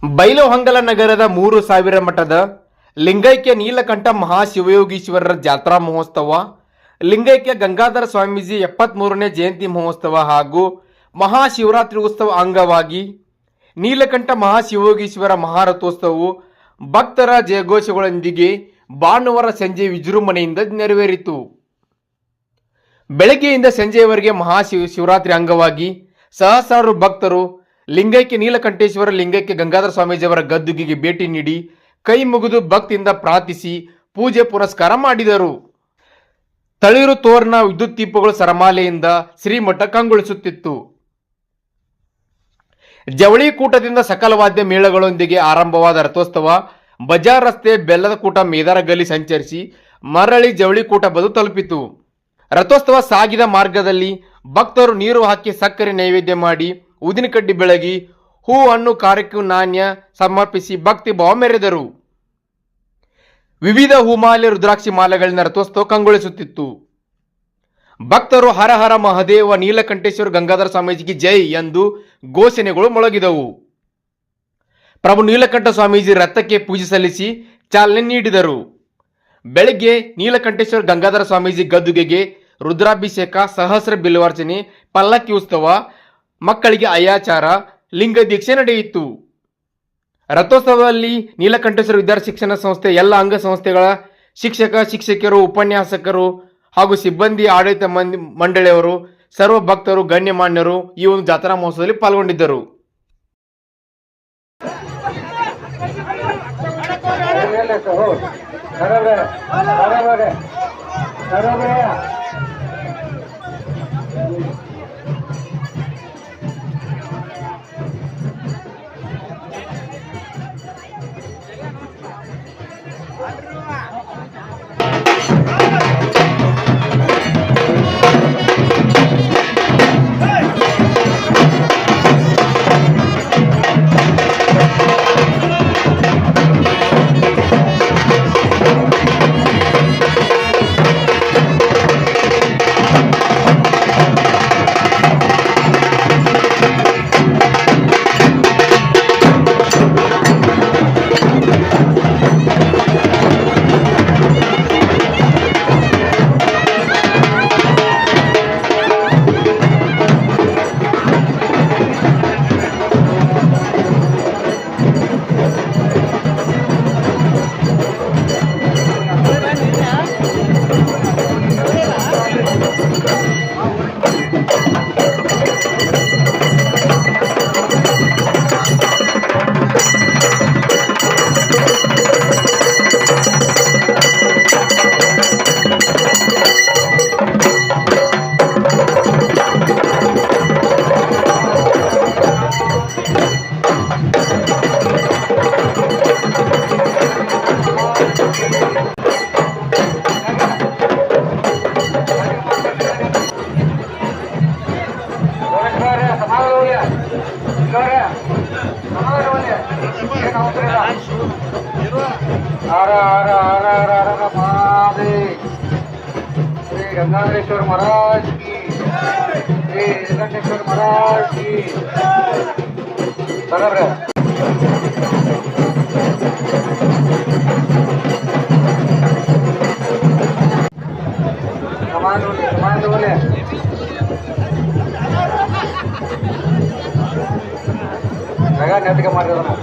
ಬೈಲಹೊಂಗಲ ನಗರದ 3000 ಮಠದ ಲಿಂಗೈಕ್ಯ ನೀಲಕಂಠ ಮಹಾಶಿವಯೋಗೀಶ್ವರರ ಜಾತ್ರಾ ಮಹೋತ್ಸವ, ಲಿಂಗೈಕ್ಯ ಗಂಗಾಧರ ಸ್ವಾಮೀಜಿ 73ನೇ ಜಯಂತಿ ಮಹೋತ್ಸವ ಹಾಗೂ ಮಹಾಶಿವರಾತ್ರಿ ಉತ್ಸವ ಅಂಗವಾಗಿ ನೀಲಕಂಠ ಮಹಾಶಿವಯೋಗೀಶ್ವರ ಮಹಾರಥೋತ್ಸವವು ಭಕ್ತರ ಜಯಘೋಷಗಳೊಂದಿಗೆ ಭಾನುವಾರ ಸಂಜೆ ವಿಜೃಂಭಣೆಯಿಂದ ನೆರವೇರಿತು. ಬೆಳಗ್ಗೆಯಿಂದ ಸಂಜೆಯವರೆಗೆ ಮಹಾಶಿವರಾತ್ರಿ ಅಂಗವಾಗಿ ಸಹಸ್ರಾರು ಭಕ್ತರು ಲಿಂಗೈಕ್ಯ ನೀಲಕಂಠೇಶ್ವರ ಲಿಂಗೈಕ್ಯ ಗಂಗಾಧರ ಸ್ವಾಮೀಜಿಯವರ ಗದ್ದುಗೆಗೆ ಭೇಟಿ ನೀಡಿ ಕೈ ಮುಗಿದು ಭಕ್ತಿಯಿಂದ ಪ್ರಾರ್ಥಿಸಿ ಪೂಜೆ ಪುನಸ್ಕಾರ ಮಾಡಿದರು. ತಳಿರು ತೋರಣ ವಿದ್ಯುತ್ ದೀಪಗಳು ಸರಮಾಲೆಯಿಂದ ಶ್ರೀಮಠ ಕಂಗೊಳಿಸುತ್ತಿತ್ತು. ಜವಳಿ ಕೂಟದಿಂದ ಸಕಲ ವಾದ್ಯ ಮೇಳಗಳೊಂದಿಗೆ ಆರಂಭವಾದ ರಥೋತ್ಸವ ಬಜಾರ್ ರಸ್ತೆ ಬೆಲ್ಲದ ಕೂಟ ಮೇದಾರ ಗಲ್ಲಿ ಸಂಚರಿಸಿ ಮರಳಿ ಜವಳಿ ಕೂಟ ಬದು ತಲುಪಿತು. ರಥೋತ್ಸವ ಸಾಗಿದ ಮಾರ್ಗದಲ್ಲಿ ಭಕ್ತರು ನೀರು ಹಾಕಿ ಸಕ್ಕರೆ ನೈವೇದ್ಯ ಮಾಡಿ ಉದಿನಕಡ್ಡಿ ಬೆಳಗಿ ಹೂ ಹಣ್ಣು ಕಾರಕ್ಕೆ ನಾಣ್ಯ ಸಮರ್ಪಿಸಿ ಭಕ್ತಿ ಭಾವ ಮೆರೆದರು. ವಿವಿಧ ಹೂಮಾಲೆ ರುದ್ರಾಕ್ಷಿ ಮಾಲೆಗಳಿಂದ ರಥೋತ್ಸವ ಕಂಗೊಳಿಸುತ್ತಿತ್ತು. ಭಕ್ತರು ಹರ ಹರ ಮಹದೇವ ನೀಲಕಂಠೇಶ್ವರ ಗಂಗಾಧರ ಸ್ವಾಮೀಜಿಗೆ ಜೈ ಎಂದು ಘೋಷಣೆಗಳು ಮೊಳಗಿದವು. ಪ್ರಭು ನೀಲಕಂಠ ಸ್ವಾಮೀಜಿ ರಥಕ್ಕೆ ಪೂಜೆ ಸಲ್ಲಿಸಿ ಚಾಲನೆ ನೀಡಿದರು. ಬೆಳಗ್ಗೆ ನೀಲಕಂಠೇಶ್ವರ ಗಂಗಾಧರ ಸ್ವಾಮೀಜಿ ಗದ್ದುಗೆಗೆ ರುದ್ರಾಭಿಷೇಕ, ಸಹಸ್ರ ಬಿಲ್ವಾರ್ಚನೆ, ಪಲ್ಲಕ್ಕಿ ಉತ್ಸವ, ಮಕ್ಕಳಿಗೆ ಅಯಾಚಾರ, ಲಿಂಗ ದೀಕ್ಷೆ ನಡೆಯಿತು. ರಥೋತ್ಸವದಲ್ಲಿ ನೀಲಕಂಠೇಶ್ವರ ವಿದ್ಯಾರ್ಥಿ ಶಿಕ್ಷಣ ಸಂಸ್ಥೆ ಎಲ್ಲ ಅಂಗ ಸಂಸ್ಥೆಗಳ ಶಿಕ್ಷಕಿಯರು, ಉಪನ್ಯಾಸಕರು ಹಾಗೂ ಸಿಬ್ಬಂದಿ ಆಡಳಿತ ಮಂಡಳಿಯವರು, ಸರ್ವ ಭಕ್ತರು, ಗಣ್ಯಮಾನ್ಯರು ಈ ಒಂದು ಜಾತ್ರಾ ಮಹೋತ್ಸವದಲ್ಲಿ ಪಾಲ್ಗೊಂಡಿದ್ದರು. गंगाधरेश्वर महाराज की, श्री नीलकंठेश्वर महाराज की। बराबर समान बोले लगा नेट का मार दो ना।